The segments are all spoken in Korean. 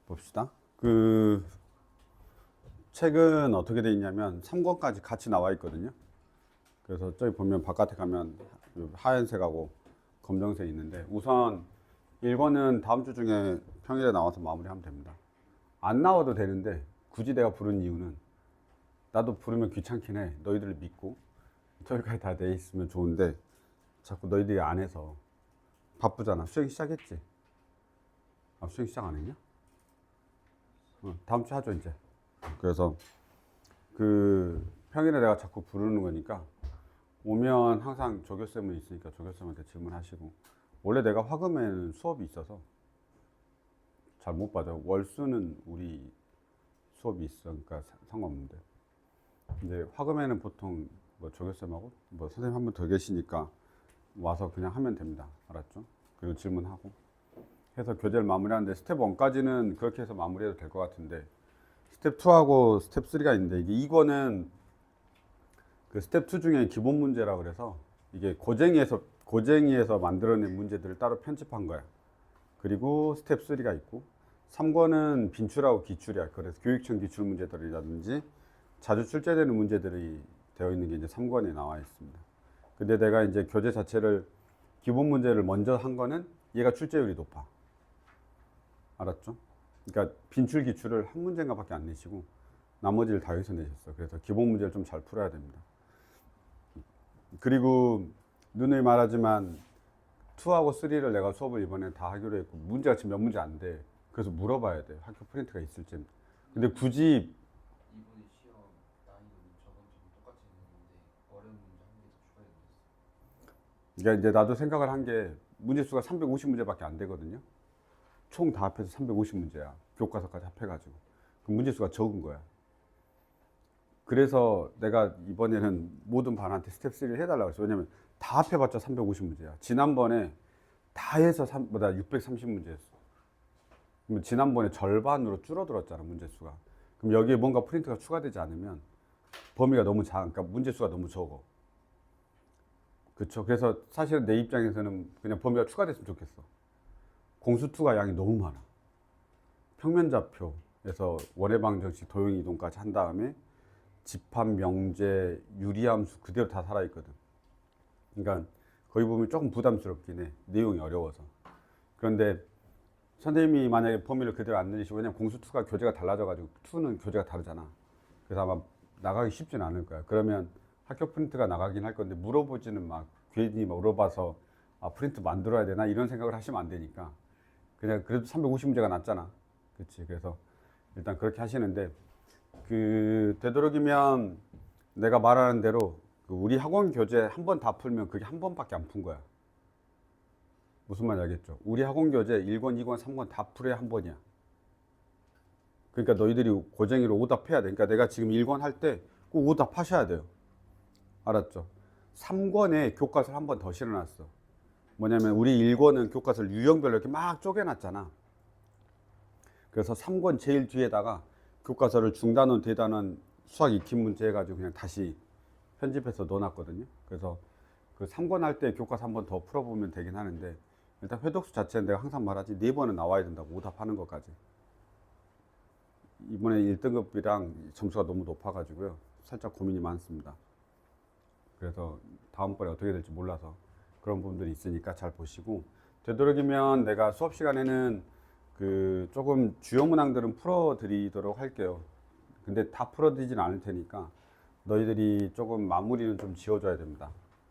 봅시다. 그 책은 어떻게 돼 있냐면 3권까지 같이 나와 있거든요. 그래서 저기 보면 바깥에 가면 하얀색하고 검정색 있는데, 우선 1권은 다음 주 중에 평일에 나와서 마무리하면 됩니다. 안 나와도 되는데 굳이 내가 부른 이유는, 나도 부르면 귀찮긴 해. 너희들을 믿고 저기까지 다 돼 있으면 좋은데 자꾸 너희들이 안 해서 바쁘잖아. 수행 시작했지? 아, 수행 시작 안 했냐? 다음 주 하죠 이제. 그래서 그 평일에 내가 자꾸 부르는 거니까 오면 항상 조교쌤은 있으니까 조교쌤한테 질문하시고, 원래 내가 화금에는 수업이 있어서 잘 못 봐줘. 월수는 우리 수업이 있으니까 상관없는데, 이제 화금에는 보통 뭐 조교쌤하고 뭐 선생님 한 분 더 계시니까 와서 그냥 하면 됩니다. 알았죠? 그리고 질문하고 해서 교재를 마무리하는데, 스텝 1까지는 그렇게 해서 마무리해도 될 것 같은데, 스텝 2하고 스텝 3가 있는데, 이게 이거는 그 스텝 2 중에 기본 문제라 그래서 이게 고쟁이에서 만들어낸 문제들을 따로 편집한 거야. 그리고 스텝 3가 있고, 3권은 빈출하고 기출이야. 그래서 교육청 기출 문제들이라든지 자주 출제되는 문제들이 되어 있는 게 이제 3권에 나와 있습니다. 근데 내가 이제 교재 자체를 기본 문제를 먼저 한 거는 얘가 출제율이 높아. 알았죠? 그러니까 빈출 기출을 한 문제인가 밖에 안 내시고 나머지를 다 여기서 내셨어. 그래서 기본 문제를 좀 잘 풀어야 됩니다. 그리고 누누이 말하지만 2하고 3를 내가 수업을 이번에 다 하기로 했고, 문제가 지금 몇 문제 안 돼. 그래서 물어봐야 돼. 학교 프린트가 있을지. 근데 굳이 이번에 시험 난이도는 저번 주랑 똑같이 했는데 어려운 문제 한 개 더 추가했어요. 그러니까 이제 나도 생각을 한 게, 문제 수가 350문제밖에 안 되거든요. 총 다 합해서 350문제야. 교과서까지 합해가지고. 그 문제 수가 적은 거야. 그래서 내가 이번에는 모든 반한테 스텝 3를 해달라고 했어. 왜냐면 다 합해봤자 350문제야. 지난번에 다 해서 630문제였어. 그럼 지난번에 절반으로 줄어들었잖아, 문제 수가. 그럼 여기에 뭔가 프린트가 추가되지 않으면 범위가 너무 작아. 그러니까 문제 수가 너무 적어. 그렇죠. 그래서 사실은 내 입장에서는 그냥 범위가 추가됐으면 좋겠어. 공수2가 양이 너무 많아. 평면좌표에서 원해방정식, 도형이동까지 한 다음에 집합, 명제, 유리함수 그대로 다 살아있거든. 그러니까 거기 보면 조금 부담스럽긴 해. 내용이 어려워서. 그런데 선생님이 만약에 범위를 그대로 안 내리시고, 왜냐면 공수2가 교재가 달라져가지고 2는 교재가 다르잖아. 그래서 아마 나가기 쉽진 않을 거야. 그러면 학교 프린트가 나가긴 할 건데, 물어보지는 막 괜히 물어봐서 아, 프린트 만들어야 되나 이런 생각을 하시면 안 되니까 그냥 그래도 350문제가 낫잖아. 그렇지. 그래서 일단 그렇게 하시는데, 그 되도록이면 내가 말하는 대로 그 우리 학원 교재 한 번 다 풀면 그게 한 번밖에 안 푼 거야. 무슨 말인지 알겠죠? 우리 학원 교재 1권, 2권, 3권 다 풀어야 한 번이야. 그러니까 너희들이 고쟁이로 오답해야 돼. 그러니까 내가 지금 1권 할 때 꼭 오답하셔야 돼요. 알았죠? 3권에 교과서를 한 번 더 실어놨어. 뭐냐면 우리 1권은 교과서를 유형별로 이렇게 막 쪼개놨잖아. 그래서 3권 제일 뒤에다가 교과서를 중단원, 대단원, 수학 익힘 문제 해가지고 그냥 다시 편집해서 넣어놨거든요. 그래서 그 3권 할 때 교과서 한 번 더 풀어보면 되긴 하는데, 일단 회독수 자체는 내가 항상 말하지 4번은 나와야 된다고, 오답하는 것까지. 이번에 1등급이랑 점수가 너무 높아가지고요. 살짝 고민이 많습니다. 그래서 다음번에 어떻게 될지 몰라서 그런 부분들이 있으니까 잘 보시고, 되도록이면 내가 수업 시간에는 그 조금 주요 문항들은 풀어드리도록 할게요. 근데 다 풀어드리진 않을 테니까 너희들이 조금 마무리는 좀 지어줘야 됩니다.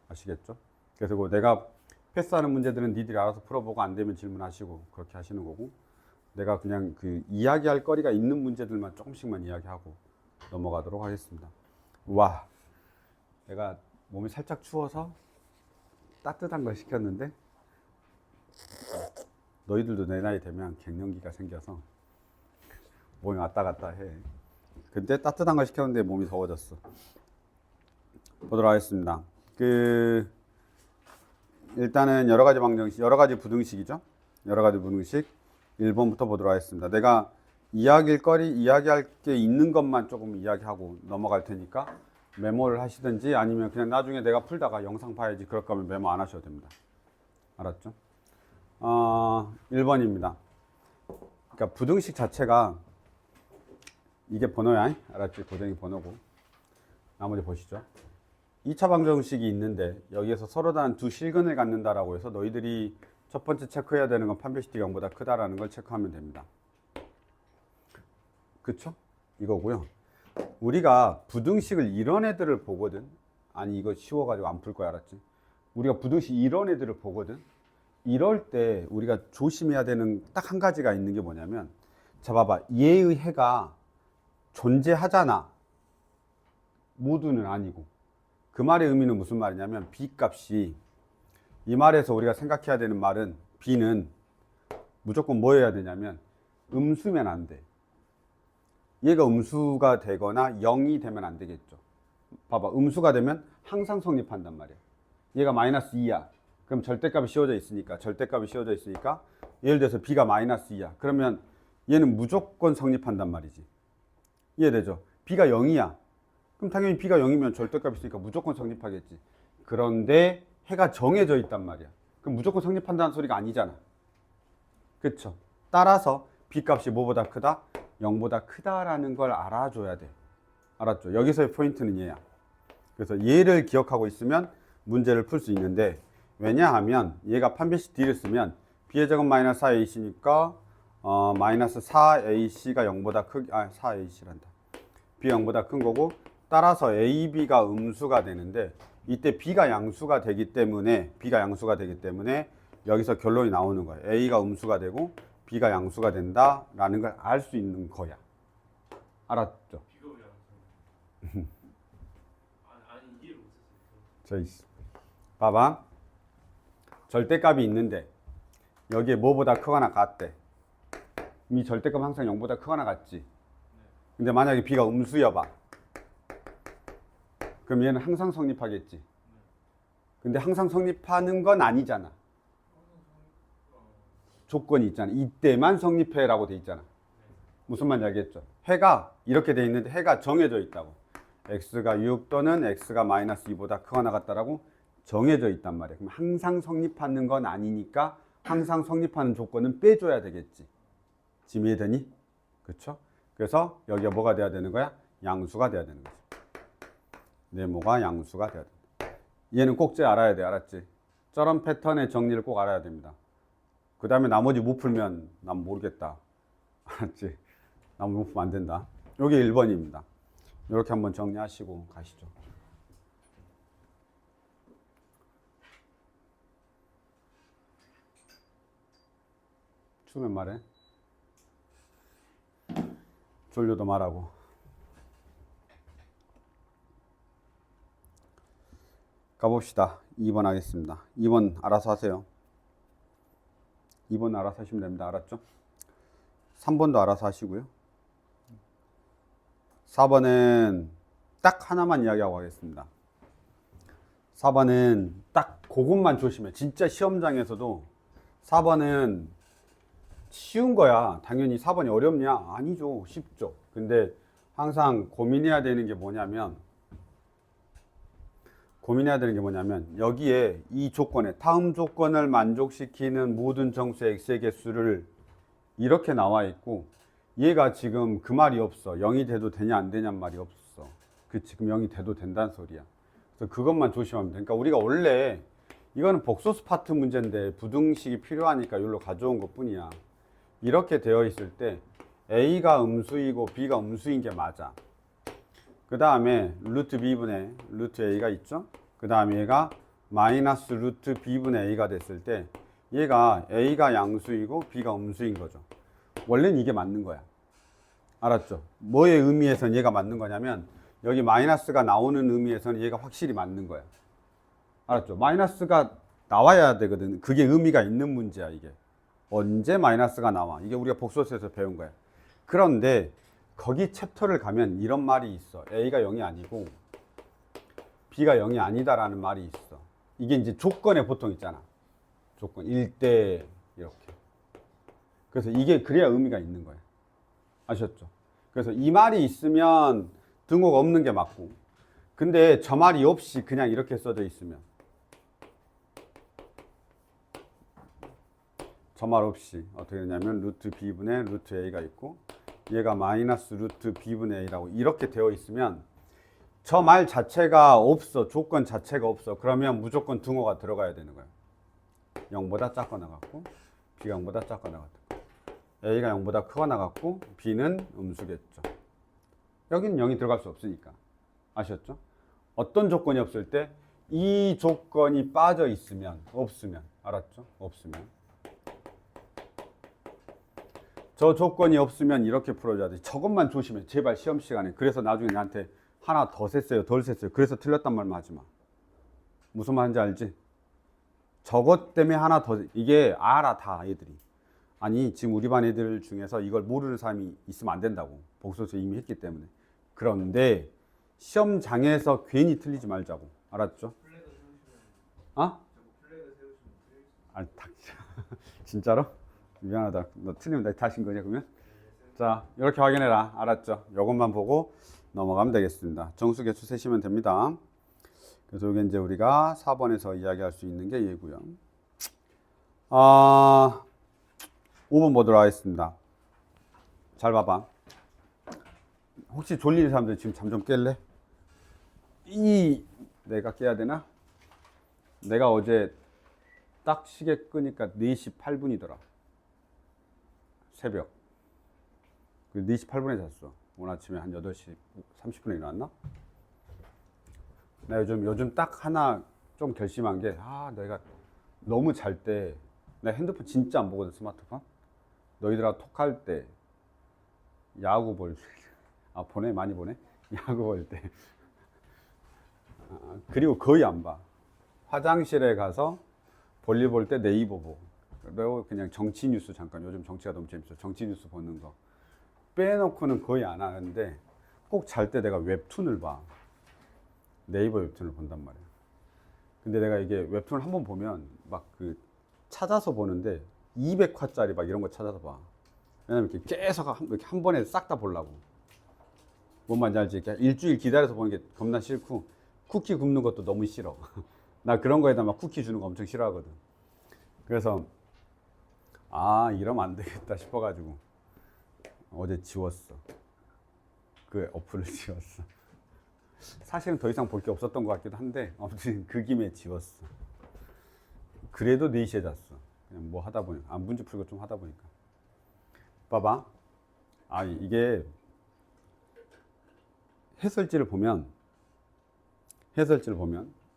아시겠죠? 그래서 그 내가 패스하는 문제들은 니들이 알아서 풀어보고 안 되면 질문하시고 그렇게 하시는 거고, 내가 그냥 그 이야기할 거리가 있는 문제들만 조금씩만 이야기하고 넘어가도록 하겠습니다. 와, 내가 몸이 살짝 추워서 따뜻한 걸 시켰는데, 너희들도 내 나이 되면 갱년기가 생겨서 몸이 왔다 갔다 해. 근데 따뜻한 걸 시켰는데 몸이 더워졌어. 보도록 하겠습니다. 일단은 여러 가지 방정식, 여러 가지 부등식이죠. 여러 가지 부등식 1번부터 보도록 하겠습니다. 내가 이야기할 게 있는 것만 조금 이야기하고 넘어갈 테니까 메모를 하시든지, 아니면 그냥 나중에 내가 풀다가 영상 봐야지 그럴 거면 메모 안 하셔도 됩니다. 알았죠? 1번입니다. 그러니까 부등식 자체가 이게 번호야. 알았지? 고정이 번호고. 나머지 보시죠. 2차 방정식이 있는데 여기에서 서로 다른 두 실근을 갖는다라고 해서 너희들이 첫 번째 체크해야 되는 건 판별식 D가 0보다 크다라는 걸 체크하면 됩니다. 그쵸? 이거고요. 우리가 부등식을 이런 애들을 보거든. 아니 이거 쉬워가지고 안 풀 거야. 알았지? 우리가 부등식 이런 애들을 보거든. 이럴 때 우리가 조심해야 되는 딱 한 가지가 있는 게 뭐냐면, 자 봐봐, 얘의 해가 존재하잖아. 모두는 아니고. 그 말의 의미는 무슨 말이냐면 b 값이, 이 말에서 우리가 생각해야 되는 말은 b는 무조건 뭐 해야 되냐면 음수면 안 돼. 얘가 음수가 되거나 0이 되면 안 되겠죠. 봐봐, 음수가 되면 항상 성립한단 말이야. 얘가 마이너스 2야. 그럼 절대값이 씌워져 있으니까 예를 들어서 b가 마이너스 2야. 그러면 얘는 무조건 성립한단 말이지. 이해되죠? b가 0이야. 그럼 당연히 b가 0이면 절대값이 있으니까 무조건 성립하겠지. 그런데 해가 정해져 있단 말이야. 그럼 무조건 성립한다는 소리가 아니잖아. 그쵸? 따라서 b 값이 뭐보다 크다? 0보다 크다라는 걸 알아줘야 돼. 알았죠? 여기서의 포인트는 얘야. 그래서 얘를 기억하고 있으면 문제를 풀 수 있는데, 왜냐하면 얘가 판별식 D를 쓰면 b의 제곱 마이너스 4ac니까 마이너스 4ac가 0보다 4ac란다. b가 0보다 큰 거고, 따라서 a,b가 음수가 되는데, 이때 b가 양수가 되기 때문에 여기서 결론이 나오는 거야. a가 음수가 되고 b가 양수가 된다라는 걸 알 수 있는 거야. 알았죠? 비가 왜 안 아니 이해를 못했어요. 봐봐. 절대값이 있는데 여기에 뭐보다 크거나 같대. 이 절대값 항상 0보다 크거나 같지. 근데 만약에 b가 음수여봐. 그럼 얘는 항상 성립하겠지. 근데 항상 성립하는 건 아니잖아. 조건이 있잖아. 이때만 성립해라고 돼 있잖아. 무슨 말인지 알겠죠? 해가 이렇게 돼 있는데 해가 정해져 있다고. x가 6 또는 x가 마이너스 2보다 크거나 같다라고 정해져 있단 말이야. 그럼 항상 성립하는 건 아니니까 항상 성립하는 조건은 빼줘야 되겠지. 지금 이해되니? 그렇죠? 그래서 여기가 뭐가 돼야 되는 거야? 양수가 돼야 되는 거지. 네모가 양수가 돼야 된다. 얘는 꼭 알아야 돼. 알았지? 저런 패턴의 정리를 꼭 알아야 됩니다. 그 다음에 나머지 못 풀면 난 모르겠다. 알았지? 나머지 못 풀면 안 된다. 여기 1번입니다. 이렇게 한번 정리하시고 가시죠. 추우면 말해. 졸려도 말하고. 가봅시다. 2번 하겠습니다. 2번 알아서 하세요. 2번 알아서 하시면 됩니다. 알았죠? 3번도 알아서 하시고요. 4번은 딱 하나만 이야기하고 가겠습니다. 4번은 딱 그것만 조심해. 진짜 시험장에서도 4번은 쉬운 거야. 당연히 4번이 어렵냐? 아니죠. 쉽죠. 근데 항상 고민해야 되는 게 뭐냐면 여기에 이 조건에 다음 조건을 만족시키는 모든 정수의 x의 개수를 이렇게 나와 있고, 얘가 지금 그 말이 없어. 0이 돼도 되냐 안 되냐는 말이 없어. 그 지금 0이 돼도 된다는 소리야. 그래서 그것만 조심하면 돼. 그러니까 우리가 원래 이거는 복소수 파트 문제인데 부등식이 필요하니까 이걸로 가져온 것 뿐이야. 이렇게 되어 있을 때 a가 음수이고 b가 음수인 게 맞아. 그 다음에 루트 b분의 루트 a가 있죠. 그 다음에 얘가 마이너스 루트 b분의 a가 됐을 때 얘가 a가 양수이고 b가 음수인 거죠. 원래는 이게 맞는 거야. 알았죠? 뭐의 의미에서는 얘가 맞는 거냐면 여기 마이너스가 나오는 의미에서는 얘가 확실히 맞는 거야. 알았죠? 마이너스가 나와야 되거든. 그게 의미가 있는 문제야. 이게 언제 마이너스가 나와? 이게 우리가 복소수에서 배운 거야. 그런데 거기 챕터를 가면 이런 말이 있어. a가 0이 아니고 b가 0이 아니다라는 말이 있어. 이게 이제 조건에 보통 있잖아. 조건 1대 이렇게. 그래서 이게 그래야 의미가 있는 거예요. 아셨죠? 그래서 이 말이 있으면 등호가 없는 게 맞고, 근데 저 말이 없이 그냥 이렇게 써져 있으면 저 말 없이 어떻게 되냐면 루트 b분의 루트 a가 있고 얘가 마이너스 루트 b분의 a라고 이렇게 되어 있으면 저 말 자체가 없어. 조건 자체가 없어. 그러면 무조건 등호가 들어가야 되는 거예요. 0보다 작거나 같고 b가 0보다 작거나 같고 a가 0보다 크거나 같고 b는 음수겠죠. 여기는 0이 들어갈 수 없으니까. 아셨죠? 어떤 조건이 없을 때 이 조건이 빠져 있으면 없으면 알았죠? 없으면 저 조건이 없으면 이렇게 풀어줘야 돼. 저것만 조심해. 제발 시험 시간에. 그래서 나중에 나한테 하나 더 셌어요, 덜 셌어요. 그래서 틀렸단 말만 하지 마. 무슨 말인지 알지? 저것 때문에 하나 더, 이게 알아, 다 애들이. 아니, 지금 우리 반 애들 중에서 이걸 모르는 사람이 있으면 안 된다고. 복수수 이미 했기 때문에. 그런데 시험장에서 괜히 틀리지 말자고. 알았죠? 플래그 세우시면 어? 자꾸 플래그 세우시면 틀릴 수 아, 진짜로? 미안하다. 너 틀리면 나 다신 거냐, 그러면? 자, 이렇게 확인해라. 알았죠? 이것만 보고 넘어가면 되겠습니다. 정수 개수 세시면 됩니다. 그래서 이게 이제 우리가 4번에서 이야기할 수 있는 게 얘고요. 5번 보도록 하겠습니다. 잘 봐봐. 혹시 졸리는 사람들 지금 잠 좀 깰래? 내가 깨야 되나? 내가 어제 딱 시계 끄니까 4시 8분이더라. 새벽. 4시 8분에 잤어. 오늘 아침에 한 8시 30분에 일어났나? 나 요즘 딱 하나 좀 결심한 게, 내가 너무 잘 때, 나 핸드폰 진짜 안 보거든, 스마트폰. 너희들하고 톡할 때, 야구 볼 때, 보내? 많이 보내? 야구 볼 때. 그리고 거의 안 봐. 화장실에 가서 볼일 볼 때 네이버 보고. 그리고 그냥 정치 뉴스 잠깐, 요즘 정치가 너무 재밌어. 정치 뉴스 보는 거. 빼놓고는 거의 안 하는데, 꼭 잘 때 내가 웹툰을 봐. 네이버 웹툰을 본단 말이야. 근데 내가 이게 웹툰을 한번 보면 막 찾아서 보는데 200화짜리 막 이런 거 찾아서 봐. 왜냐면 이렇게 계속 이렇게 한 번에 싹 다 보려고. 뭔 말인지 알지? 이렇게 일주일 기다려서 보는 게 겁나 싫고 쿠키 굽는 것도 너무 싫어. 나 그런 거에다 막 쿠키 주는 거 엄청 싫어하거든. 그래서 이러면 안 되겠다 싶어가지고 어제 지웠어. 그 어플을 지웠어. 사실은 더 이상 볼 게 없었던 것 같기도 한데 아무튼 그 김에 지웠어. 그래도 4시에 잤어. 그냥 뭐 하다 보니까 문제 풀고 좀 하다 보니까. 봐봐. 이게 해설지를 보면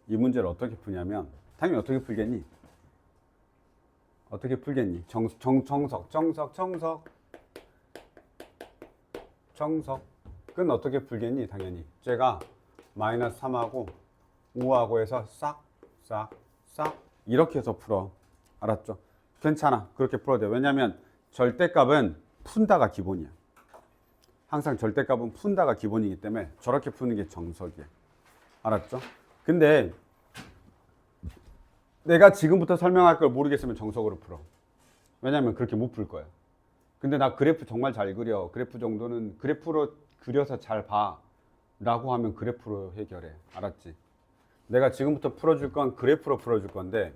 이 문제를 어떻게 푸냐면 당연히 어떻게 풀겠니? 어떻게 풀겠니? 정석은 어떻게 풀겠니? 당연히 쟤가 마이너스 3하고 5하고 해서 싹 이렇게 해서 풀어. 알았죠? 괜찮아. 그렇게 풀어도 돼. 왜냐면 절대값은 푼다가 기본이야. 항상 절대값은 푼다가 기본이기 때문에 저렇게 푸는 게 정석이야. 알았죠? 근데 내가 지금부터 설명할 걸 모르겠으면 정석으로 풀어. 왜냐면 그렇게 못 풀 거야. 근데 나 그래프 정말 잘 그려. 그래프 정도는 그래프로 그려서 잘 봐. 라고 하면 그래프로 해결해. 알았지? 내가 지금부터 풀어줄 건 그래프로 풀어줄 건데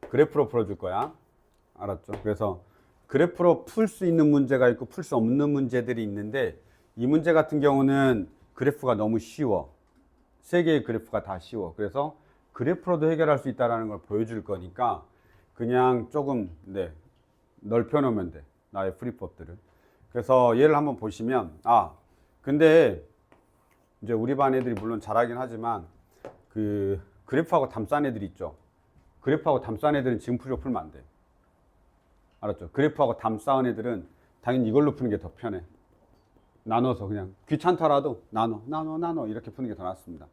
그래프로 풀어줄 거야. 알았죠? 그래서 그래프로 풀 수 있는 문제가 있고 풀 수 없는 문제들이 있는데 이 문제 같은 경우는 그래프가 너무 쉬워. 세 개의 그래프가 다 쉬워. 그래서 그래프로도 해결할 수 있다는 걸 보여줄 거니까 그냥 조금 넓혀놓으면 돼. 나의 풀이법들을. 그래서 얘를 한번 보시면 근데 이제 우리 반 애들이 물론 잘하긴 하지만 그 그래프하고 담싼 애들 있죠. 그래프하고 담싼 애들은 지금 풀면 안 돼. 알았죠? 그래프하고 담쌓은 애들은 당연히 이걸로 푸는 게 더 편해. 나눠서 그냥 귀찮더라도 나눠 이렇게 푸는 게 더 낫습니다.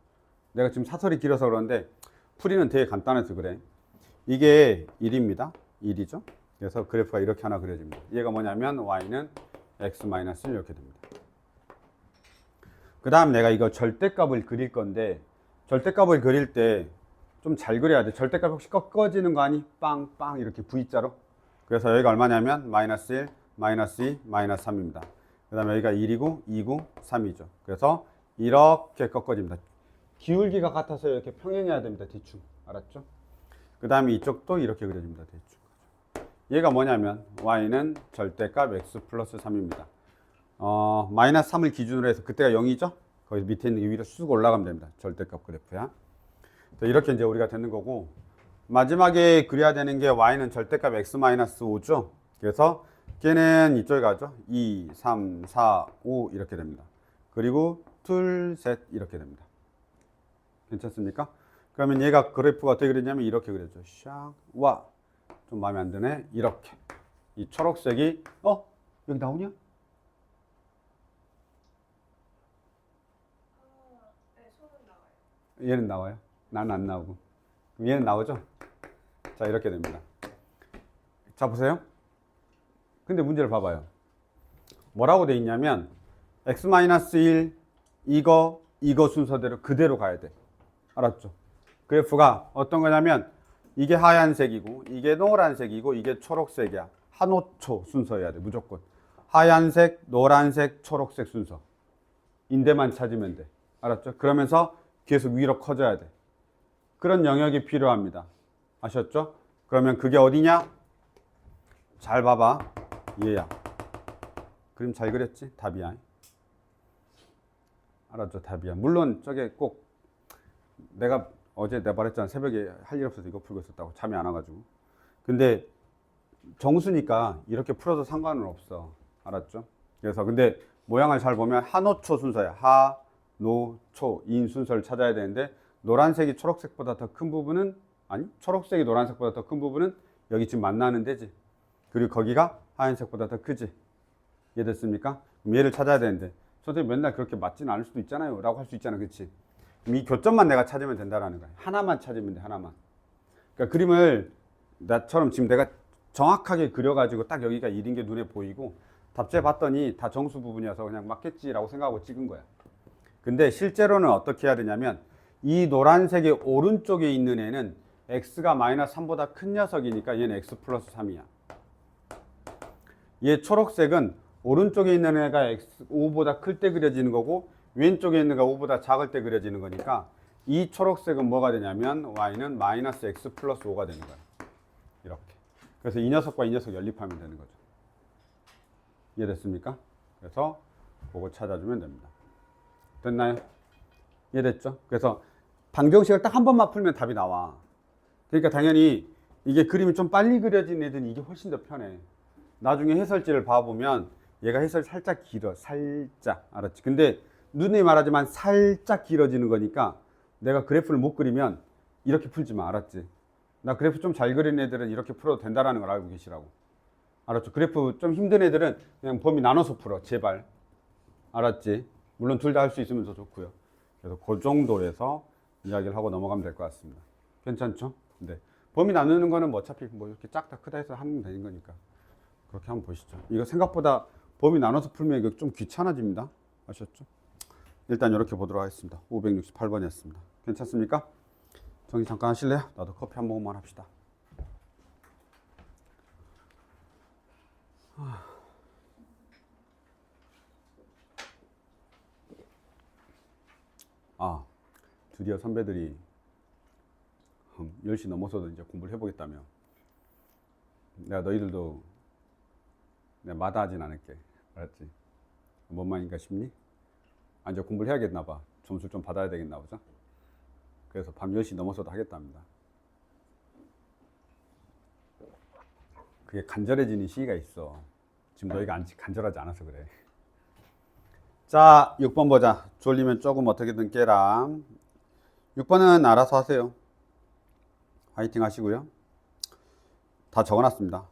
내가 지금 사설이 길어서 그런데 풀이는 되게 간단해서 그래. 이게 1입니다. 1이죠. 그래서 그래프가 이렇게 하나 그려집니다. 얘가 뭐냐면 y는 x-1 이렇게 됩니다. 그 다음 내가 이거 절대값을 그릴 건데 절대값을 그릴 때 좀 잘 그려야 돼. 절대값 혹시 꺾어지는 거 아니? 빵빵 이렇게 V자로. 그래서 여기가 얼마냐면 마이너스 1, 마이너스 2, 마이너스 3입니다. 그 다음에 여기가 1이고 2고 3이죠. 그래서 이렇게 꺾어집니다. 기울기가 같아서 이렇게 평행해야 됩니다. 대충. 알았죠? 그 다음에 이쪽도 이렇게 그려집니다. 대충. 얘가 뭐냐면 y는 절대값 x 플러스 3입니다. 마이너스 3을 기준으로 해서 그때가 0이죠? 거기 밑에 있는 게 위로 쑥 올라가면 됩니다. 절대값 그래프야. 이렇게 이제 우리가 되는 거고, 마지막에 그려야 되는 게 y는 절대값 x 마이너스 5죠? 그래서 걔는 이쪽에 가죠? 2, 3, 4, 5 이렇게 됩니다. 그리고 둘, 셋 이렇게 됩니다. 괜찮습니까? 그러면 얘가 그래프가 어떻게 그렸냐면 이렇게 그렸죠. 샥, 와. 좀 마음에 안 드네. 이렇게. 이 초록색이, 여기 나오냐? 네, 손은 나와요. 얘는 나와요. 나는 안 나오고. 그럼 얘는 나오죠? 자, 이렇게 됩니다. 자, 보세요. 근데 문제를 봐봐요. 뭐라고 돼 있냐면, x-1, 이거 순서대로 그대로 가야 돼. 알았죠? 그래프가 어떤 거냐면, 이게 하얀색이고, 이게 노란색이고, 이게 초록색이야. 한호초 순서여야 돼, 무조건. 하얀색, 노란색, 초록색 순서. 인데만 찾으면 돼. 알았죠? 그러면서 계속 위로 커져야 돼. 그런 영역이 필요합니다. 아셨죠? 그러면 그게 어디냐? 잘 봐봐. 얘야. 그림 잘 그렸지? 답이야. 알았죠? 답이야. 물론 저게 꼭 내가 어제 내가 말했잖아. 새벽에 할 일 없어서 이거 풀고 있었다고. 잠이 안 와가지고. 근데 정수니까 이렇게 풀어도 상관은 없어. 알았죠? 그래서 근데 모양을 잘 보면 한호초 순서야. 하, 노, 초, 인 순서를 찾아야 되는데 노란색이 초록색보다 더 큰 부분은 아니 초록색이 노란색보다 더 큰 부분은 여기 지금 만나는 데지. 그리고 거기가 하얀색보다 더 크지. 이해됐습니까? 그럼 얘를 찾아야 되는데 선생님 맨날 그렇게 맞지는 않을 수도 있잖아요 라고 할 수 있잖아. 그렇지? 이 교점만 내가 찾으면 된다라는 거야. 하나만 찾으면 돼. 하나만. 그러니까 그림을 나처럼 지금 내가 정확하게 그려가지고 딱 여기가 1인 게 눈에 보이고 답제 봤더니 다 정수 부분이어서 그냥 맞겠지라고 생각하고 찍은 거야. 근데 실제로는 어떻게 해야 되냐면 이 노란색의 오른쪽에 있는 애는 x가 마이너스 3보다 큰 녀석이니까 얘는 x 플러스 3이야. 얘 초록색은 오른쪽에 있는 애가 x 5보다 클 때 그려지는 거고 왼쪽에 있는 애가 5보다 작을 때 그려지는 거니까 이 초록색은 뭐가 되냐면 y는 마이너스 x 플러스 5가 되는 거야. 이렇게. 그래서 이 녀석과 이 녀석 연립하면 되는 거죠. 이해됐습니까? 그래서 그거 찾아주면 됩니다. 됐나요? 이해됐죠? 그래서 방정식을 딱 한 번만 풀면 답이 나와. 그러니까 당연히 이게 그림이 좀 빨리 그려진 애들은 이게 훨씬 더 편해. 나중에 해설지를 봐보면 얘가 해설이 살짝 길어. 살짝. 알았지? 근데 눈에 말하지만 살짝 길어지는 거니까 내가 그래프를 못 그리면 이렇게 풀지 마. 알았지? 나 그래프 좀 잘 그리는 애들은 이렇게 풀어도 된다는 걸 알고 계시라고. 알았죠? 그래프 좀 힘든 애들은 그냥 범위 나눠서 풀어. 제발. 알았지? 물론 둘 다 할 수 있으면 더 좋고요. 그래서 그 정도에서 이야기를 하고 넘어가면 될 것 같습니다. 괜찮죠? 네. 범위 나누는 거는 뭐 어차피 뭐 이렇게 작다 크다 해서 하면 되는 거니까. 그렇게 한번 보시죠. 이거 생각보다 범위 나눠서 풀면 이거 좀 귀찮아집니다. 아셨죠? 일단 이렇게 보도록 하겠습니다. 568번이었습니다. 괜찮습니까? 정리 잠깐 하실래요? 나도 커피 한 모금만 합시다. 드디어 선배들이 10시 넘어서도 이제 공부를 해보겠다며. 내가 너희들도 내가 마다하진 않을게. 알았지? 뭔 말인가 싶니? 이제 공부를 해야겠나 봐. 점수 좀 받아야 되겠나 보죠? 그래서 밤 10시 넘어서도 하겠답니다. 그게 간절해지는 시기가 있어. 지금 너희가 간절하지 않아서 그래. 자, 6번 보자. 졸리면 조금 어떻게든 깨라. 6번은 알아서 하세요. 화이팅 하시고요. 다 적어놨습니다.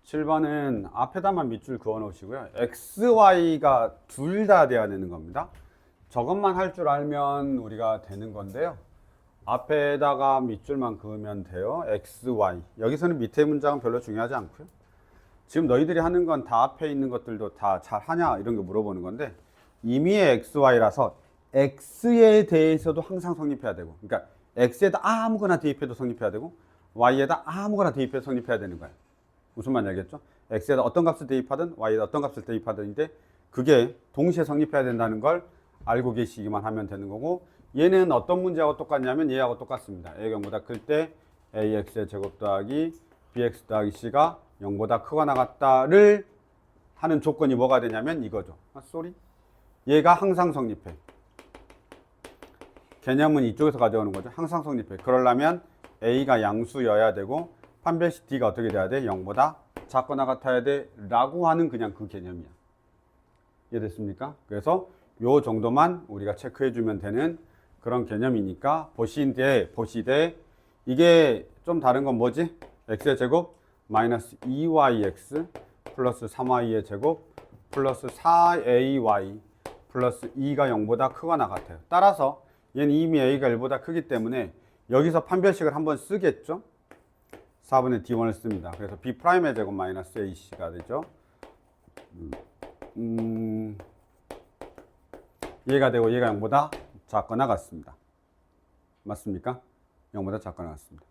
7번은 앞에다만 밑줄 그어 놓으시고요. X, Y가 둘 다 돼야 되는 겁니다. 저것만 할 줄 알면 우리가 되는 건데요. 앞에다가 밑줄만 그으면 돼요. X, Y. 여기서는 밑에 문장은 별로 중요하지 않고요. 지금 너희들이 하는 건 다 앞에 있는 것들도 다 잘 하냐 이런 거 물어보는 건데 임의의 X, Y라서 X에 대해서도 항상 성립해야 되고 그러니까 X에다 아무거나 대입해도 성립해야 되고 Y에다 아무거나 대입해도 성립해야 되는 거예요. 무슨 말인지 알겠죠? X에다 어떤 값을 대입하든 Y에다 어떤 값을 대입하든 이제 그게 동시에 성립해야 된다는 걸 알고 계시기만 하면 되는 거고, 얘는 어떤 문제하고 똑같냐면 얘하고 똑같습니다. a가 0보다 클 때 ax의 제곱 더하기 bx 더하기 c가 0보다 크거나 같다를 하는 조건이 뭐가 되냐면 이거죠. 쏘리. 얘가 항상 성립해. 개념은 이쪽에서 가져오는 거죠. 항상 성립해. 그러려면 a가 양수여야 되고 판별식 d가 어떻게 돼야 돼? 0보다 작거나 같아야 돼 라고 하는 그냥 그 개념이야. 이해됐습니까? 그래서 요 정도만 우리가 체크해 주면 되는 그런 개념이니까 보시되 이게 좀 다른 건 뭐지? x의 제곱 마이너스 2yx 플러스 3y의 제곱 플러스 4ay 플러스 2가 0보다 크거나 같아요. 따라서 얘는 이미 a가 1보다 크기 때문에 여기서 판별식을 한번 쓰겠죠? 4분의 d1을 씁니다. 그래서 b'의 제곱 마이너스 ac가 되죠. 얘가 되고 얘가 0보다 작거나 같습니다. 맞습니까? 0보다 작거나 같습니다.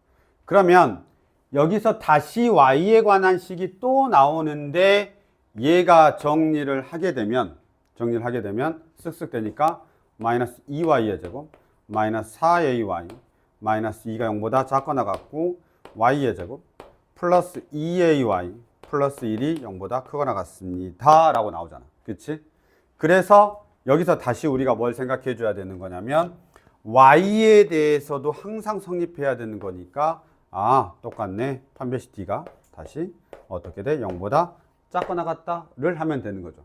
그러면 여기서 다시 y에 관한 식이 또 나오는데 얘가 정리를 하게 되면 쓱쓱 되니까 마이너스 2y의 제곱 마이너스 4ay 마이너스 2가 0보다 작거나 같고 y의 제곱 플러스 2ay 플러스 1이 0보다 크거나 같습니다 라고 나오잖아. 그치? 그래서 여기서 다시 우리가 뭘 생각해 줘야 되는 거냐면 y에 대해서도 항상 성립해야 되는 거니까 똑같네. 판별식 d가 다시 어떻게 돼? 0보다 작거나 같다를 하면 되는 거죠.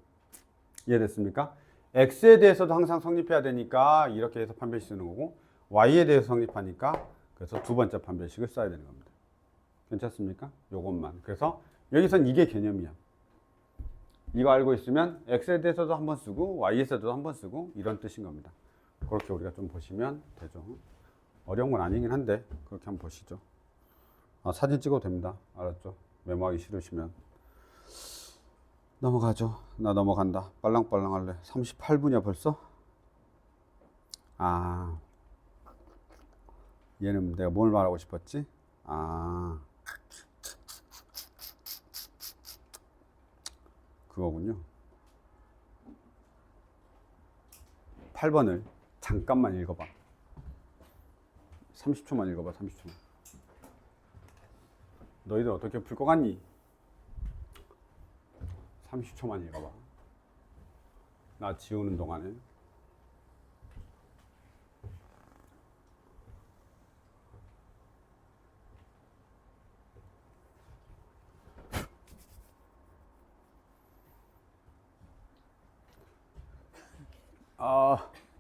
이해됐습니까? x에 대해서도 항상 성립해야 되니까 이렇게 해서 판별식 쓰는 거고 y에 대해서 성립하니까 그래서 두 번째 판별식을 써야 되는 겁니다. 괜찮습니까? 요것만. 그래서 여기선 이게 개념이야. 이거 알고 있으면 x에 대해서도 한번 쓰고 y에 대해서도 한번 쓰고 이런 뜻인 겁니다. 그렇게 우리가 좀 보시면 되죠. 어려운 건 아니긴 한데 그렇게 한번 보시죠. 사진 찍어도 됩니다. 알았죠? 메모하기 싫으시면 넘어가죠. 나 넘어간다. 빨랑빨랑 할래. 38분이야 벌써? 얘는 내가 뭘 말하고 싶었지? 그거군요. 8번을 잠깐만 읽어봐. 30초만 읽어봐. 30초만. 너희들 어떻게 풀 것 같니? 30초만 읽어봐. 나 지우는 동안에.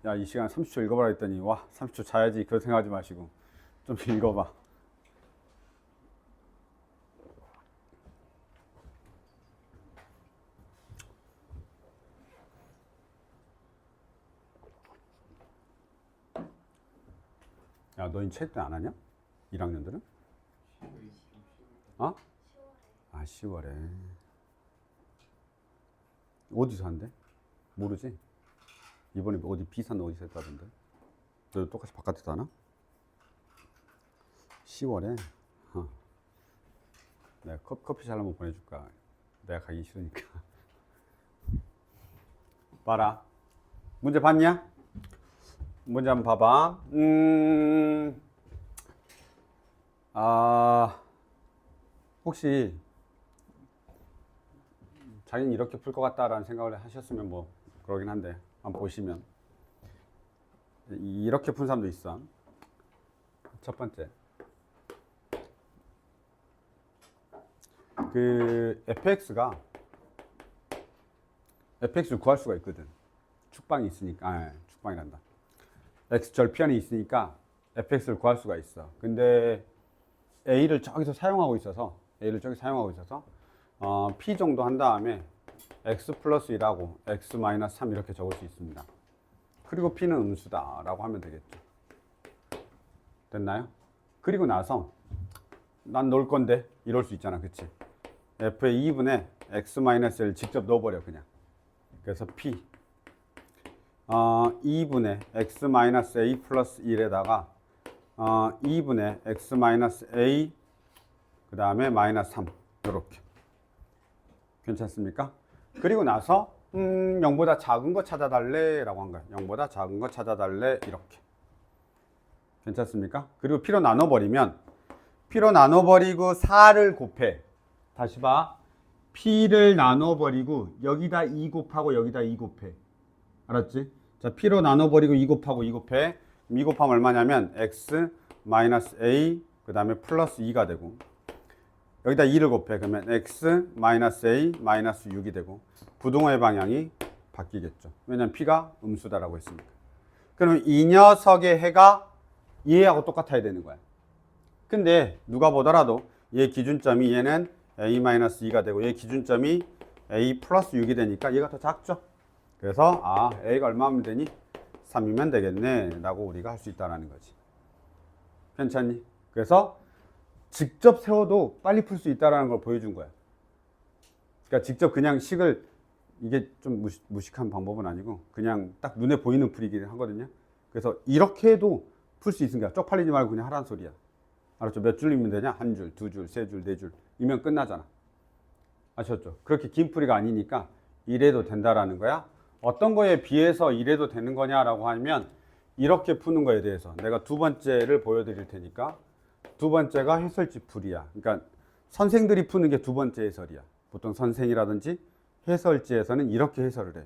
야, 이 시간 30초 읽어봐라 했더니, 와, 30초 자야지. 그런 생각하지 마시고. 좀 읽어봐. 야, 너희 체육대 안 하냐? 1학년들은? 10월에. 어디서 한대? 모르지? 이번에 어디 비싼 어디서 했다던데? 너도 똑같이 바깥에서 하나? 10월에? 내가 커피 잘 한번 보내줄까? 내가 가기 싫으니까. 봐라. 문제 봤냐? 문제 한번 봐봐. 혹시 자기는 이렇게 풀 것 같다라는 생각을 하셨으면 뭐 그러긴 한데 한번 보시면 이렇게 푼 사람도 있어. 첫 번째, 그 fx를 구할 수가 있거든. 축방이 있으니까. 축방이란다. x 절편이 있으니까 fx를 구할 수가 있어. 근데 a를 저기서 사용하고 있어서 p 정도 한 다음에 x 플러스 1하고 x 마이너스 3 이렇게 적을 수 있습니다. 그리고 p는 음수다 라고 하면 되겠죠. 됐나요? 그리고 나서 난 넣을 건데 이럴 수 있잖아. 그치? f의 2분의 x 마이너스 1을 직접 넣어버려 그냥. 그래서 p 2분의 x 마이너스 a 플러스 1에다가 2분의 x 마이너스 a 그 다음에 마이너스 3 이렇게. 괜찮습니까? 그리고 나서 0보다 작은 거 찾아달래 라고 한 거야. 0보다 작은 거 찾아달래 이렇게. 괜찮습니까? 그리고 P로 나눠버리면 P로 나눠버리고 4를 곱해. 다시 봐. P를 나눠버리고 여기다 2 곱하고 여기다 2 곱해. 알았지? 자, P로 나눠버리고 2 곱하고 2 곱해. 2 곱하면 얼마냐면 X 마이너스 A 그 다음에 플러스 2가 되고 여기다 2를 곱해. 그러면 X 마이너스 A 마이너스 6이 되고 부동호의 방향이 바뀌겠죠. 왜냐면 P가 음수다라고 했으니까. 그러면 이 녀석의 해가 얘하고 똑같아야 되는 거야. 근데 누가 보더라도 얘 기준점이 얘는 A-2가 되고 얘 기준점이 A 플러스 6이 되니까 얘가 더 작죠. 그래서 A가 얼마면 되니? 3이면 되겠네 라고 우리가 할 수 있다는 거지. 괜찮니? 그래서 직접 세워도 빨리 풀 수 있다는 걸 보여준 거야. 그러니까 직접 그냥 식을 이게 좀 무식한 방법은 아니고 그냥 딱 눈에 보이는 풀이긴 하거든요. 그래서 이렇게 해도 풀 수 있으니까 쪽팔리지 말고 그냥 하라는 소리야. 알았죠? 몇 줄이면 되냐? 한 줄, 두 줄, 세 줄, 네 줄 이면 끝나잖아. 아셨죠? 그렇게 긴 풀이가 아니니까 이래도 된다라는 거야. 어떤 거에 비해서 이래도 되는 거냐라고 하면 이렇게 푸는 거에 대해서 내가 두 번째를 보여드릴 테니까 두 번째가 해설지 풀이야. 그러니까 선생들이 푸는 게 두 번째 해설이야. 보통 선생이라든지 해설지에서는 이렇게 해설을 해.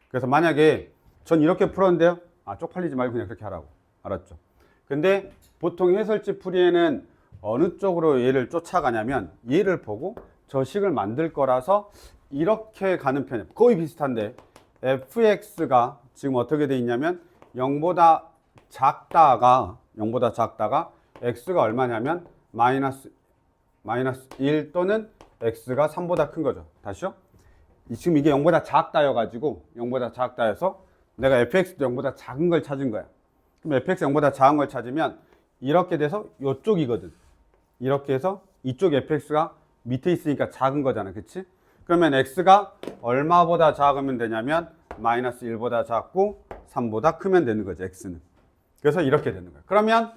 그래서 만약에 전 이렇게 풀었는데요. 쪽팔리지 말고 그냥 그렇게 하라고. 알았죠? 근데 보통 해설지 풀이에는 어느 쪽으로 얘를 쫓아가냐면 얘를 보고 저 식을 만들 거라서 이렇게 가는 편이에요. 거의 비슷한데 fx가 지금 어떻게 돼 있냐면 0보다 작다가 x가 얼마냐면 마이너스 1 또는 x가 3보다 큰 거죠. 다시요. 지금 이게 0보다 작다여가지고 0보다 작다여서 내가 fx도 0보다 작은 걸 찾은 거야. 그럼 fx 0보다 작은 걸 찾으면 이렇게 돼서 이쪽이거든. 이렇게 해서 이쪽 fx가 밑에 있으니까 작은 거잖아. 그치? 그러면 x가 얼마보다 작으면 되냐면 마이너스 1보다 작고 3보다 크면 되는 거죠. x는. 그래서 이렇게 되는 거야. 그러면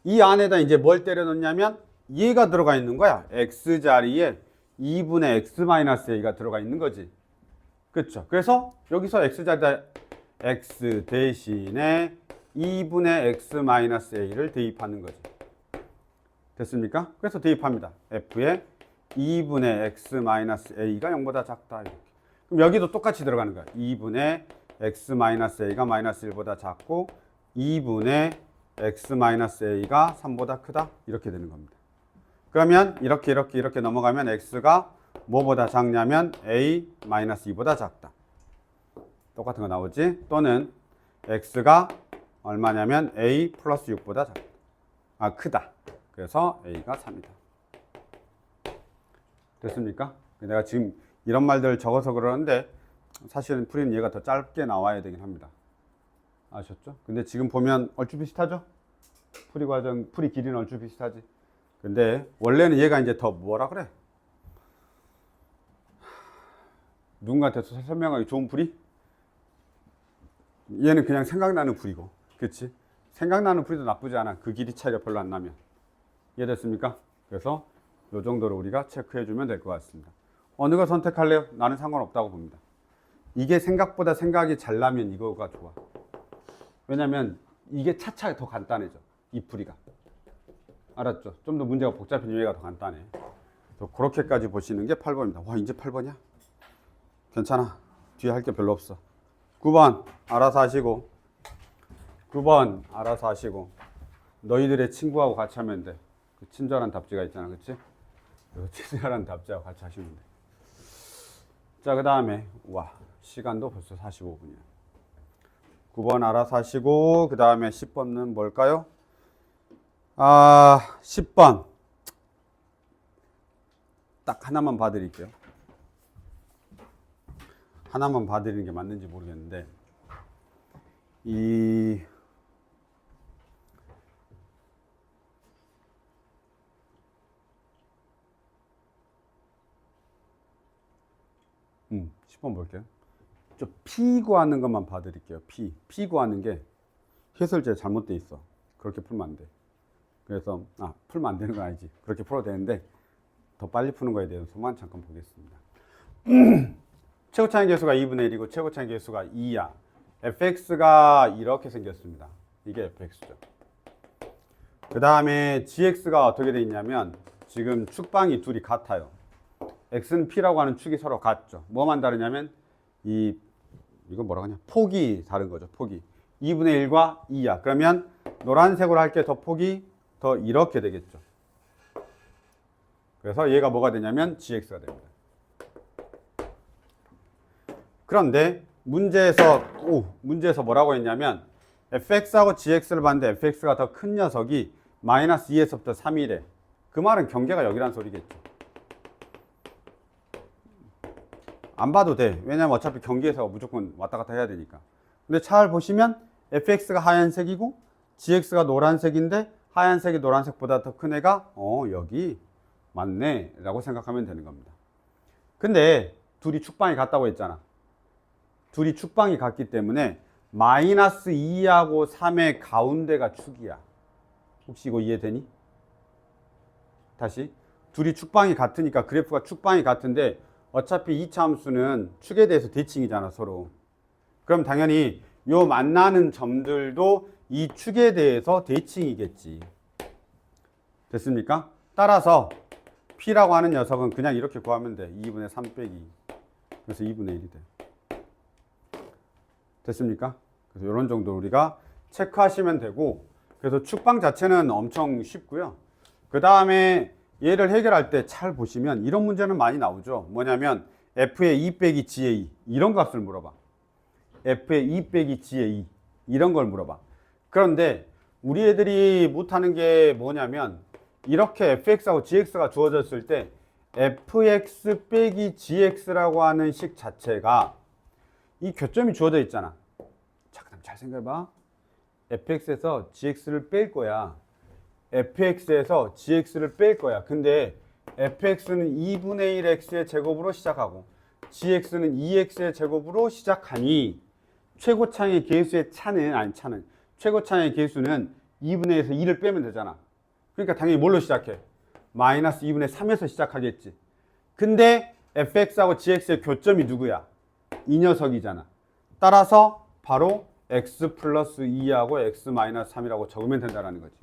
이 안에다 이제 뭘 때려 넣냐면 얘가 들어가 있는 거야. x 자리에 2분의 x 마이너스 a가 들어가 있는 거지. 그렇죠? 그래서 여기서 x 자리에다 x 대신에 2분의 x 마이너스 a를 대입하는 거지. 됐습니까? 그래서 대입합니다. f에 2분의 x 마이너스 a가 0보다 작다. 이렇게. 그럼 여기도 똑같이 들어가는 거야. 2분의 x 마이너스 a가 마이너스 1보다 작고 2분의 x 마이너스 a가 3보다 크다. 이렇게 되는 겁니다. 그러면 이렇게 넘어가면 x가 뭐보다 작냐면 a 마이너스 2보다 작다. 똑같은 거 나오지? 또는 x가 얼마냐면 a 플러스 6보다 작다. 크다. 그래서 a가 3이다. 됐습니까? 내가 지금 이런 말들을 적어서 그러는데 사실은 풀이는 얘가 더 짧게 나와야 되긴 합니다. 아셨죠? 근데 지금 보면 얼추 비슷하죠? 풀이 과정, 풀이 길이는 얼추 비슷하지. 근데 원래는 얘가 이제 더 뭐라 그래? 누군가한테 설명하기 좋은 풀이? 얘는 그냥 생각나는 풀이고, 그치? 생각나는 풀이도 나쁘지 않아. 그 길이 차이가 별로 안 나면. 이해됐습니까? 그래서 이 정도로 우리가 체크해주면 될 것 같습니다. 어느 거 선택할래요? 나는 상관없다고 봅니다. 이게 생각보다 생각이 잘 나면 이거가 좋아. 왜냐면 이게 차차 더 간단해져. 이 풀이가. 알았죠? 좀 더 문제가 복잡해지면 얘가 더 간단해. 그렇게까지 보시는 게 8번입니다. 와, 이제 8번이야? 괜찮아. 뒤에 할 게 별로 없어. 9번 알아서 하시고 9번 알아서 하시고 너희들의 친구하고 같이 하면 돼. 그 친절한 답지가 있잖아. 그치? 그 친절한 답지하고 같이 하시면 돼. 자, 그 다음에 와, 시간도 벌써 45분이야. 9번 알아서 하시고 그 다음에 10번은 뭘까요? 10번 딱 하나만 봐드릴게요. 하나만 봐드리는 게 맞는지 모르겠는데 이 10번 볼게요. 좀 P 구하는 것만 봐드릴게요. P 구하는 게 해설제 잘못돼 있어. 그렇게 풀면 안 돼. 그래서 풀면 안 되는 건 아니지. 그렇게 풀어도 되는데 더 빨리 푸는 거에 대해서만 잠깐 보겠습니다. 최고차의 개수가 2분의 1이고 최고차의 개수가 2야. fx가 이렇게 생겼습니다. 이게 fx죠. 그 다음에 gx가 어떻게 돼 있냐면 지금 축방이 둘이 같아요. x는 p라고 하는 축이 서로 같죠. 뭐만 다르냐면 이거 뭐라고 하냐, 폭이 다른 거죠. 폭이 2분의 1과 2야. 그러면 노란색으로 할 게 더 폭이 더 이렇게 되겠죠. 그래서 얘가 뭐가 되냐면 gx가 됩니다. 그런데 문제에서 뭐라고 했냐면 fx하고 gx를 봤는데 fx가 더 큰 녀석이 마이너스 2에서부터 3이래. 그 말은 경계가 여기란 소리겠죠. 안 봐도 돼. 왜냐면 어차피 경계에서 무조건 왔다 갔다 해야 되니까. 근데 잘 보시면 fx가 하얀색이고 gx가 노란색인데 하얀색이 노란색보다 더 큰 애가 여기 맞네 라고 생각하면 되는 겁니다. 근데 둘이 축방이 같다고 했잖아. 둘이 축방이 같기 때문에 마이너스 2하고 3의 가운데가 축이야. 혹시 이거 이해되니? 다시. 둘이 축방이 같으니까 그래프가 축방이 같은데 어차피 2차 함수는 축에 대해서 대칭이잖아, 서로. 그럼 당연히 요 만나는 점들도 이 축에 대해서 대칭이겠지. 됐습니까? 따라서 P라고 하는 녀석은 그냥 이렇게 구하면 돼. 2분의 3 빼기. 그래서 2분의 1이 돼. 됐습니까? 그래서 이런 정도 우리가 체크하시면 되고, 그래서 축방 자체는 엄청 쉽고요. 그 다음에 얘를 해결할 때 잘 보시면 이런 문제는 많이 나오죠. 뭐냐면 f의 2 빼기 g의 2 이런 값을 물어봐. f의 2 빼기 g의 2 이런 걸 물어봐. 그런데 우리 애들이 못하는 게 뭐냐면 이렇게 fx하고 gx가 주어졌을 때 fx 빼기 gx라고 하는 식 자체가 이 교점이 주어져 있잖아. 자, 그다음 잘 생각해봐. fx에서 gx를 뺄 거야. fx에서 gx를 뺄 거야. 근데 fx는 2분의 1x의 제곱으로 시작하고 gx는 2x의 제곱으로 시작하니 최고차의 개수의 최고차의 개수는 2분의 1에서 2를 빼면 되잖아. 그러니까 당연히 뭘로 시작해? 마이너스 2분의 3에서 시작하겠지. 근데 fx하고 gx의 교점이 누구야? 이 녀석이잖아. 따라서 바로 x 플러스 2하고 x 마이너스 3이라고 적으면 된다는 거지.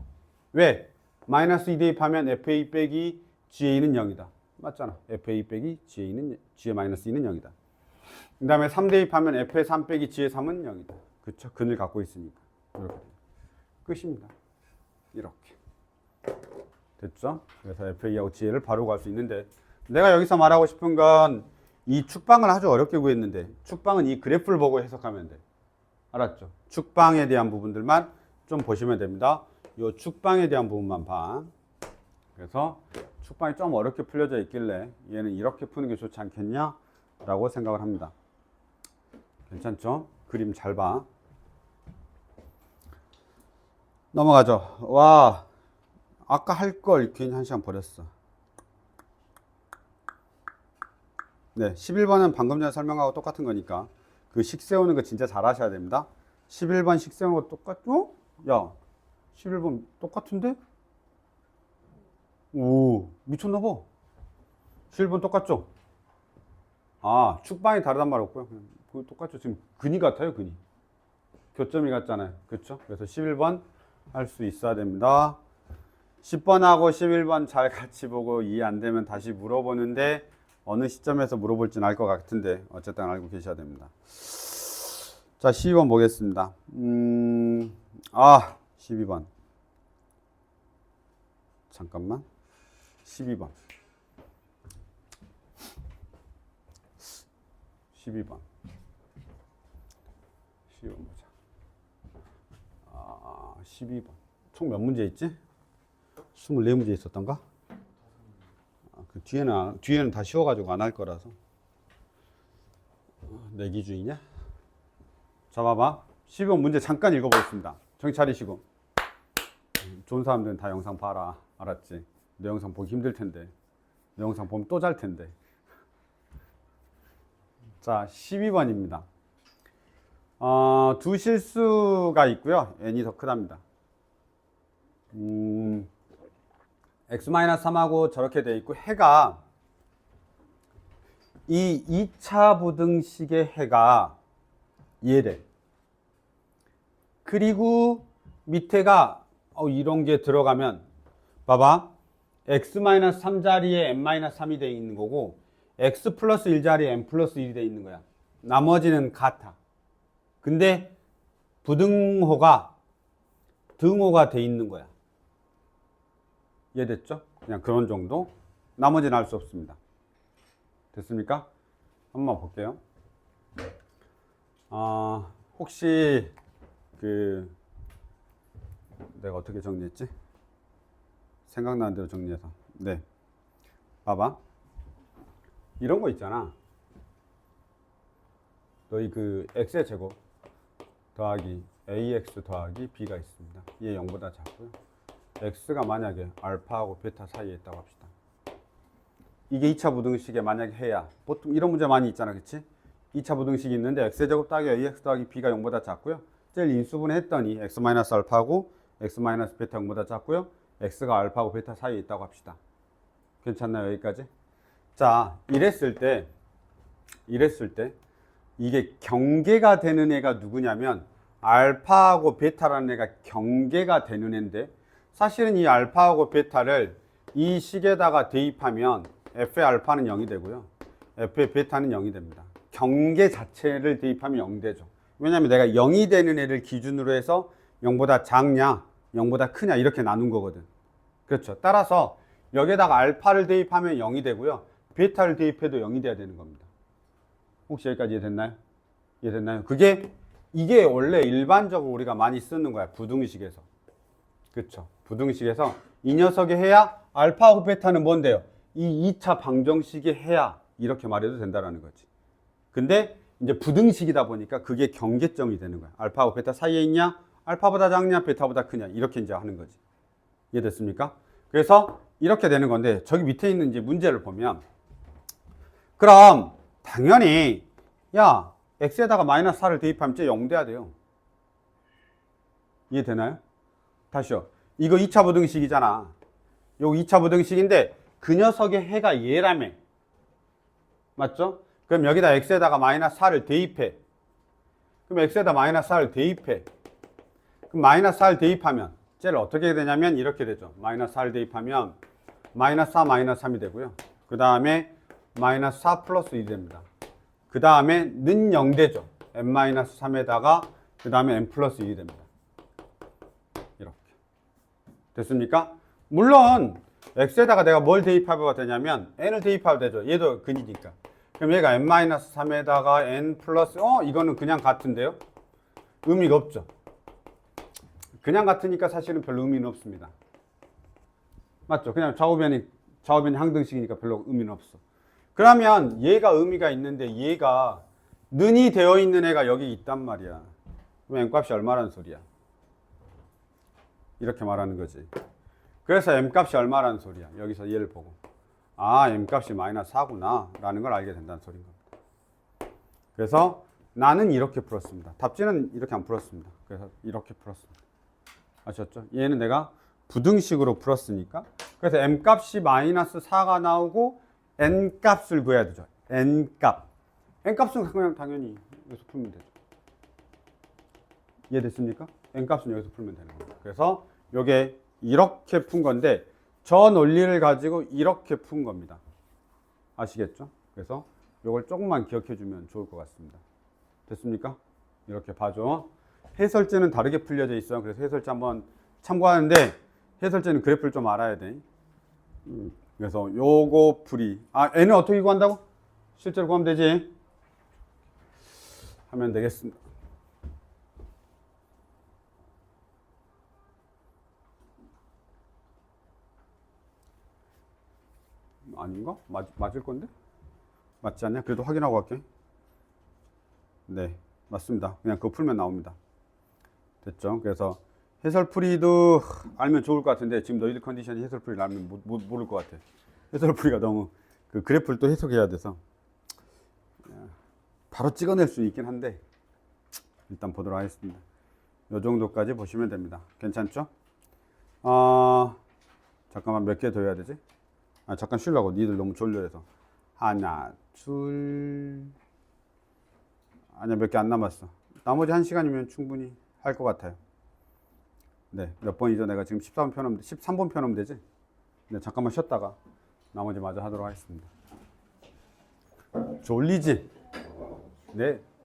왜? 마이너스 2 대입하면 fa 빼기 ga는 0이다. 맞잖아. fa 빼기 ga 마이너스 2는 0이다. 그 다음에 3 대입하면 f의 3 빼기 g의 3은 0이다. 그쵸? 근을 갖고 있으니까. 이렇게 끝입니다. 이렇게. 됐죠? 그래서 fa하고 ga를 바로 구할 수 있는데 내가 여기서 말하고 싶은 건 이 축방을 아주 어렵게 구했는데 축방은 이 그래프를 보고 해석하면 돼. 알았죠? 축방에 대한 부분들만 좀 보시면 됩니다. 이 축방에 대한 부분만 봐. 그래서 축방이 좀 어렵게 풀려져 있길래 얘는 이렇게 푸는 게 좋지 않겠냐? 라고 생각을 합니다. 괜찮죠? 그림 잘 봐. 넘어가죠. 와, 아까 할 걸 괜히 1시간 버렸어. 네, 11번은 방금 전에 설명하고 똑같은 거니까 그 식 세우는 거 진짜 잘 하셔야 됩니다. 11번 식 세우는 거 똑같죠? 야, 11번 똑같은데? 오, 미쳤나 봐. 11번 똑같죠? 아, 축방이 다르단 말 없고요. 그거 똑같죠. 지금 근이 같아요, 근이. 교점이 같잖아요. 그렇죠? 그래서 11번 할 수 있어야 됩니다. 10번하고 11번 잘 같이 보고 이해 안 되면 다시 물어보는데 어느 시점에서 물어볼지는 알 것 같은데 어쨌든 알고 계셔야 됩니다. 자, 12번 보겠습니다. 12번. 잠깐만. 12번. 12번. 12번 보자. 12번. 총 몇 문제 있지? 24문제 있었던가? 그 뒤에는 다 쉬워가지고 안 할 거라서. 내 기준이냐? 자, 봐봐. 12번 문제 잠깐 읽어보겠습니다. 정신 차리시고. 좋은 사람들은 다 영상 봐라. 알았지? 내 영상 보기 힘들 텐데. 내 영상 보면 또 잘 텐데. 자, 12번입니다. 두 실수가 있고요. n이 더 크답니다. x-3하고 저렇게 돼 있고 해가 이 2차 부등식의 해가 얘래. 그리고 밑에가 이런 게 들어가면 봐봐. x-3 자리에 n-3이 돼 있는 거고 x 플러스 1 자리에 n 플러스 1이 돼 있는 거야. 나머지는 같아. 근데 부등호가 등호가 돼 있는 거야. 이해됐죠? 그냥 그런 정도. 나머지는 알 수 없습니다. 됐습니까? 한번 볼게요. 혹시 내가 어떻게 정리했지? 생각나는 대로 정리해서. 네. 봐봐. 이런 거 있잖아. 너희 x의 제곱 더하기 ax 더하기 b가 있습니다. 얘 0보다 작고요. x가 만약에 알파하고 베타 사이에 있다고 합시다. 이게 2차 부등식에 만약에 해야 보통 이런 문제 많이 있잖아. 그치? 2차 부등식이 있는데 x의 제곱 더하기 ax 더하기 b가 0보다 작고요. 제일 인수분해 했더니 x-알파하고 x-베타 0보다 작고요. x가 알파하고 베타 사이에 있다고 합시다. 괜찮나요? 여기까지? 자, 이랬을 때 이게 경계가 되는 애가 누구냐면 알파하고 베타라는 애가 경계가 되는 애인데 사실은 이 알파하고 베타를 이 식에다가 대입하면 f의 알파는 0이 되고요. f의 베타는 0이 됩니다. 경계 자체를 대입하면 0 되죠. 왜냐하면 내가 0이 되는 애를 기준으로 해서 0보다 작냐 0보다 크냐 이렇게 나눈 거거든. 그렇죠. 따라서 여기에다가 알파를 대입하면 0이 되고요. 베타를 대입해도 0이 돼야 되는 겁니다. 혹시 여기까지 이해됐나요? 이해됐나요? 이게 원래 일반적으로 우리가 많이 쓰는 거야. 부등식에서. 그렇죠. 부등식에서 이 녀석이 해야 알파하고 베타는 뭔데요? 이 2차 방정식이 해야 이렇게 말해도 된다라는 거지. 근데 이제 부등식이다 보니까 그게 경계점이 되는 거야. 알파하고 베타 사이에 있냐? 알파보다 작냐? 베타보다 크냐? 이렇게 이제 하는 거지. 이해됐습니까? 그래서 이렇게 되는 건데 저기 밑에 있는 이제 문제를 보면 그럼 당연히 야 x에다가 마이너스 4를 대입하면 쟤 0 돼야 돼요. 이해되나요? 다시요. 이거 2차 부등식이잖아. 요거 2차 부등식인데 그 녀석의 해가 얘라며. 맞죠? 그럼 여기다 x에다가 마이너스 4를 대입해. 그럼 x에다 마이너스 4를 대입해. 그럼 마이너스 4를 대입하면 쟤를 어떻게 되냐면 이렇게 되죠. 마이너스 4를 대입하면 마이너스 4 마이너스 3이 되고요. 그 다음에 마이너스 4 플러스 1이 됩니다. 그 다음에 는 0 되죠. n-3에다가 그 다음에 n 플러스 1이 됩니다. 이렇게. 됐습니까? 물론 x에다가 내가 뭘 대입해봐도 되냐면 n을 대입해도 되죠. 얘도 근이니까. 그럼 얘가 n-3에다가 n 플러스 이거는 그냥 같은데요? 의미가 없죠. 그냥 같으니까 사실은 별로 의미는 없습니다. 맞죠? 그냥 좌우변이 항등식이니까 별로 의미는 없어. 그러면 얘가 의미가 있는데 얘가 는이 되어 있는 애가 여기 있단 말이야. 그럼 n값이 얼마라는 소리야? 이렇게 말하는 거지. 그래서 m값이 얼마라는 소리야? 여기서 얘를 보고 m값이 마이너스 4구나 라는 걸 알게 된다는 소리인 겁니다. 그래서 나는 이렇게 풀었습니다. 답지는 이렇게 안 풀었습니다. 그래서 이렇게 풀었습니다. 아셨죠? 얘는 내가 부등식으로 풀었으니까 그래서 m값이 마이너스 4가 나오고 n값을 구해야 되죠. n값. n값은 그냥 당연히 여기서 풀면 되죠. 이해됐습니까? n값은 여기서 풀면 되는 겁니다. 그래서 요게 이렇게 푼 건데 저 논리를 가지고 이렇게 푼 겁니다. 아시겠죠? 그래서 요걸 조금만 기억해 주면 좋을 것 같습니다. 됐습니까? 이렇게 봐줘. 해설제는 다르게 풀려져 있어요. 그래서 해설제 한번 참고하는데 해설제는 그래프를 좀 알아야 돼. 그래서 요거 풀이 n은 어떻게 구한다고? 실제로 구하면 되지. 하면 되겠습니다. 아닌가? 맞을 건데? 맞지 않냐? 그래도 확인하고 갈게. 네, 맞습니다. 그냥 그거 풀면 나옵니다. 됐죠? 그래서 해설풀이도 알면 좋을 것 같은데 지금 너희들 컨디션이 해설풀이를 알면 모를 것 같아. 해설풀이가 너무 그 그래프를 또 해석해야 돼서 바로 찍어낼 수 있긴 한데 일단 보도록 하겠습니다. 이 정도까지 보시면 됩니다. 괜찮죠? 잠깐만 몇 개 더 해야 되지? 잠깐 쉬려고. 니들 너무 졸려해서 하나, 둘. 아니야, 몇 개 안 남았어. 나머지 1시간이면 충분히 할 것 같아요. 네, 몇 번이죠? 내가 지금 13번 펴놓으면 되지? 네, 잠깐만 쉬었다가 나머지 마저 하도록 하겠습니다. 졸리지? 네.